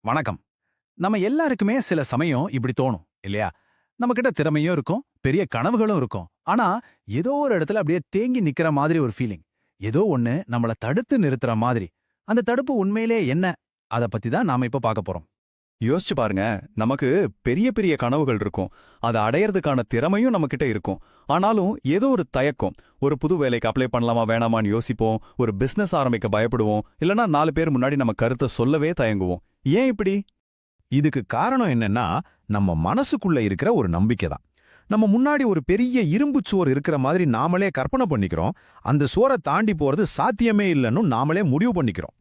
வணக்கம். நம்ம எல்லாருக்குமே சில சமயம் இப்படி தோணும் இல்லையா? நம்மகிட்ட திறமையும் இருக்கும், பெரிய கனவுகளும் இருக்கும். ஆனா, ஏதோ ஒரு இடத்துல அப்படியே தேங்கி நிக்கிற மாதிரி ஒரு ஃபீலிங். ஏதோ ஒண்ணு நம்மள தடுத்து நிறுத்துற மாதிரி. அந்த தடுப்பு உண்மையிலே என்ன? அத பத்தி தான் நாம இப்ப பார்க்க போறோம். யோசிச்சு பாருங்க. நமக்கு பெரிய பெரிய கனவுகள் இருக்கும். அதை அடையறதுக்கான திறமையும் நம்மகிட்ட இருக்கும். ஆனாலும் ஏதோ ஒரு தயக்கம். ஒரு புது வேலைக்கு அப்ளை பண்ணலாமா வேணாமான்னு யோசிப்போம். ஒரு பிசினஸ் ஆரம்பிக்க பயப்படுவோம். இல்லனா 4 பேர் முன்னாடி நம்ம கருத்தை சொல்லவே தயங்குவோம். ஏன் இப்படி? இதுக்கு காரணம் என்னன்னா, நம்ம மனசுக்குள்ள இருக்கிற ஒரு நம்பிக்கை தான். நம்ம முன்னாடி ஒரு பெரிய இரும்பு சுவர் இருக்கிற மாதிரி நாமளே கற்பனை பண்ணிக்கிறோம். அந்த சுவரை தாண்டி போறது சாத்தியமே இல்லைன்னு நாமளே முடிவு பண்ணிக்கிறோம்.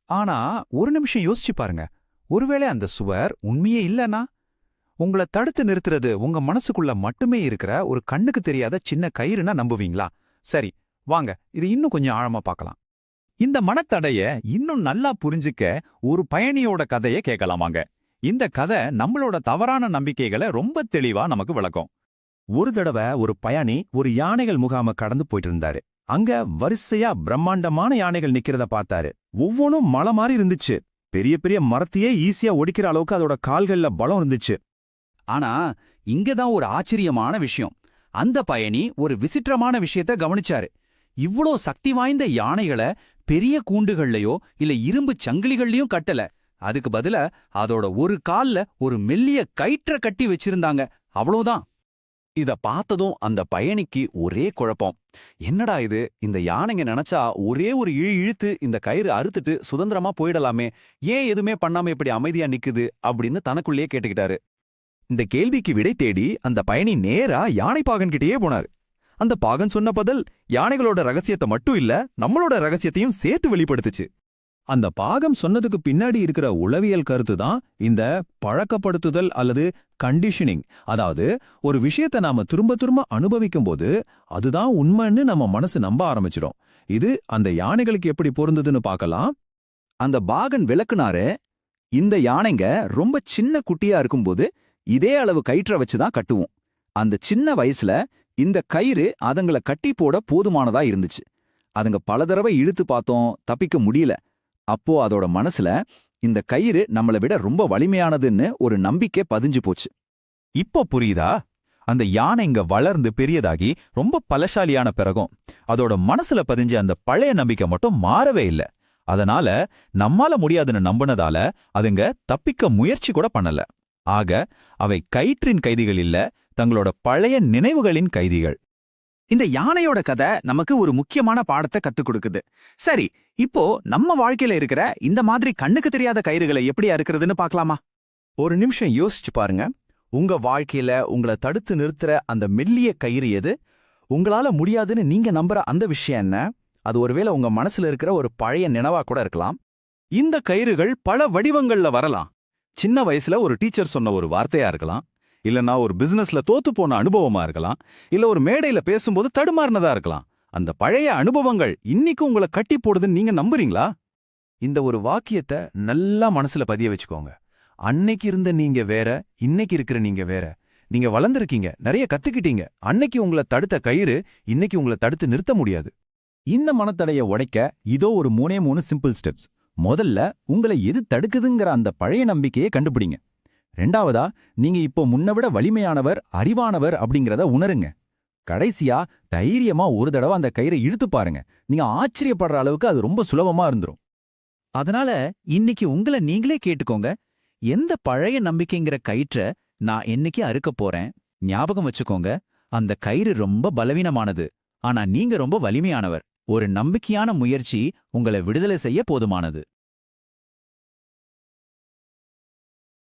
ஆனா ஒரு நிமிஷம் யோசிச்சு பாருங்க. ஒருவேளை அந்த சுவர் உண்மையே இல்லனா? உங்களை தடுத்து நிறுத்துறது உங்க மனசுக்குள்ள மட்டுமே இருக்கிற ஒரு கண்ணுக்கு தெரியாத சின்ன கயிறுனா நம்புவீங்களா? சரி, வாங்க இது இன்னும் கொஞ்சம் ஆழமா பார்க்கலாம். இந்த மனத்தடைய இன்னும் நல்லா புரிஞ்சுக்க ஒரு பயணியோட கதையை கேட்கலாமாங்க. இந்த கதை நம்மளோட தவறான நம்பிக்கைகளை ரொம்ப தெளிவா நமக்கு விளக்கும். ஒரு தடவை ஒரு பயணி ஒரு யானைகள் முகாம கடந்து போயிட்டு இருந்தாரு. அங்க வரிசையா பிரம்மாண்டமான யானைகள் நிக்கிறத பார்த்தாரு. ஒவ்வொன்றும் மலை மாதிரி இருந்துச்சு. பெரிய பெரிய மரத்தையே ஈஸியா ஒடிக்கிற அளவுக்கு அதோட கால்கள்ல பலம் இருந்துச்சு. ஆனா இங்கதான் ஒரு ஆச்சரியமான விஷயம். அந்த பயணி ஒரு விசித்திரமான விஷயத்த கவனிச்சாரு. இவ்ளோ சக்தி வாய்ந்த யானைகளை பெரிய கூண்டுகள்லயோ இல்ல இரும்பு சங்கிலிகள்லயும் கட்டல. அதுக்கு பதிலா அதோட ஒரு கால்ல ஒரு மெல்லிய கயிற்ற கட்டி வச்சிருந்தாங்க. அவ்வளோதான். இத பார்த்ததும் அந்த பயணிக்கு ஒரே குழப்பம். என்னடா இது, இந்த யானைங்க நினைச்சா ஒரே ஒரு இழுத்து இந்த கயிறு அறுத்துட்டு சுதந்திரமா போயிடலாமே, ஏன் எதுவுமே பண்ணாம இப்படி அமைதியா நிக்குது அப்படின்னு தனக்குள்ளேயே கேட்டுக்கிட்டாரு. இந்த கேள்விக்கு விடை தேடி அந்த பயணி நேரா யானை பாகன் கிட்டேயே போனாரு. அந்த பாகன் சொன்ன பதில் யானைகளோட ரகசியத்தை மட்டும் இல்ல, நம்மளோட ரகசியத்தையும் சேர்த்து வெளிப்படுத்துச்சு. அந்த பாகம் சொன்னதுக்கு பின்னாடி இருக்கிற உளவியல் கருத்து தான் இந்த பழக்கப்படுத்துதல் அல்லது கண்டிஷனிங். அதாவது ஒரு விஷயத்தை நாம திரும்ப திரும்ப அனுபவிக்கும் போது அதுதான் உண்மைன்னு நம்ம மனசு நம்ப ஆரம்பிச்சிடும். இது அந்த யானைகளுக்கு எப்படி பொருந்ததுன்னு பார்க்கலாம். அந்த பாகன் விளக்குனாரு, இந்த யானைங்க ரொம்ப சின்ன குட்டியா இருக்கும்போது இதே அளவு கயிற்ற வச்சுதான் கட்டுவோம். அந்த சின்ன வயசுல இந்த கயிறு அதுங்கள கட்டி போட போதுமானதா இருந்துச்சு. அதுங்க பல தடவை இழுத்து பார்த்தோம், தப்பிக்க முடியல. அப்போ அதோட மனசுல இந்த கயிறு நம்மளை விட ரொம்ப வலிமையானதுன்னு ஒரு நம்பிக்கை பதிஞ்சு போச்சு. இப்போ புரியுதா? அந்த யானை இங்க வளர்ந்து பெரியதாகி ரொம்ப பலசாலியான பிறகும் அதோட மனசுல பதிஞ்ச அந்த பழைய நம்பிக்கை மட்டும் மாறவே இல்லை. அதனால நம்மால முடியாதுன்னு நம்பினதால அதுங்க தப்பிக்க முயற்சி கூட பண்ணல. ஆக அவை கயிற்றின் கைதிகள் இல்ல, தங்களோட பழைய நினைவுகளின் கைதிகள். இந்த யானையோட கதை நமக்கு ஒரு முக்கியமான பாடத்தை கத்துக் கொடுக்குது. சரி, இப்போ நம்ம வாழ்க்கையில இருக்கிற இந்த மாதிரி கண்ணுக்கு தெரியாத கயிறுகளை எப்படி அறுக்கிறதுன்னு பார்க்கலாமா? ஒரு நிமிஷம் யோசிச்சு பாருங்க. உங்க வாழ்க்கையில உங்களை தடுத்து நிறுத்துற அந்த மெல்லிய கயிறு எது? உங்களால முடியாதுன்னு நீங்க நம்புற அந்த விஷயம் என்ன? அது ஒருவேளை உங்க மனசுல இருக்கிற ஒரு பழைய நினைவா கூட இருக்கலாம். இந்த கயிறுகள் பல வடிவங்கள்ல வரலாம். சின்ன வயசுல ஒரு டீச்சர் சொன்ன ஒரு வார்த்தையா இருக்கலாம், இல்லனா ஒரு பிசினஸ்ல தோத்து போன அனுபவமா இருக்கலாம், இல்ல ஒரு மேடையில பேசும்போது தடுமாறினதா இருக்கலாம். அந்த பழைய அனுபவங்கள் இன்னைக்கு உங்களை கட்டி போடுதுன்னு நீங்க நம்புறீங்களா? இந்த ஒரு வாக்கியத்தை நல்லா மனசுல பதிய வச்சுக்கோங்க. அன்னைக்கு இருந்த நீங்க வேற, இன்னைக்கு இருக்கிற நீங்க வேற. நீங்க வளர்ந்துருக்கீங்க, நிறைய கத்துக்கிட்டீங்க. அன்னைக்கு உங்களை தடுத்த கயிறு இன்னைக்கு உங்களை தடுத்து நிறுத்த முடியாது. இந்த மனத்தடைய உடைக்க இதோ ஒரு 3 சிம்பிள் ஸ்டெப்ஸ். முதல்ல உங்களை எது தடுக்குதுங்கிற அந்த பழைய நம்பிக்கையை கண்டுபிடிங்க. ரெண்டாவதா, நீங்க இப்போ முன்னவிட வலிமையானவர், அறிவானவர் அப்படிங்கிறத உணருங்க. கடைசியா தைரியமா ஒரு தடவை அந்த கயிறை இழுத்து பாருங்க. நீங்க ஆச்சரியப்படுற அளவுக்கு அது ரொம்ப சுலபமா இருந்துரும். அதனால இன்னைக்கு உங்களை நீங்களே கேட்டுக்கோங்க, எந்த பழைய நம்பிக்கைங்கிற கயிற்ற நான் என்னைக்கு அறுக்க போறேன்? ஞாபகம் வச்சுக்கோங்க, அந்த கயிறு ரொம்ப பலவீனமானது, ஆனா நீங்க ரொம்ப வலிமையானவர். ஒரு நம்பிக்கையான முயற்சி உங்களை விடுதலை செய்ய போதுமானது.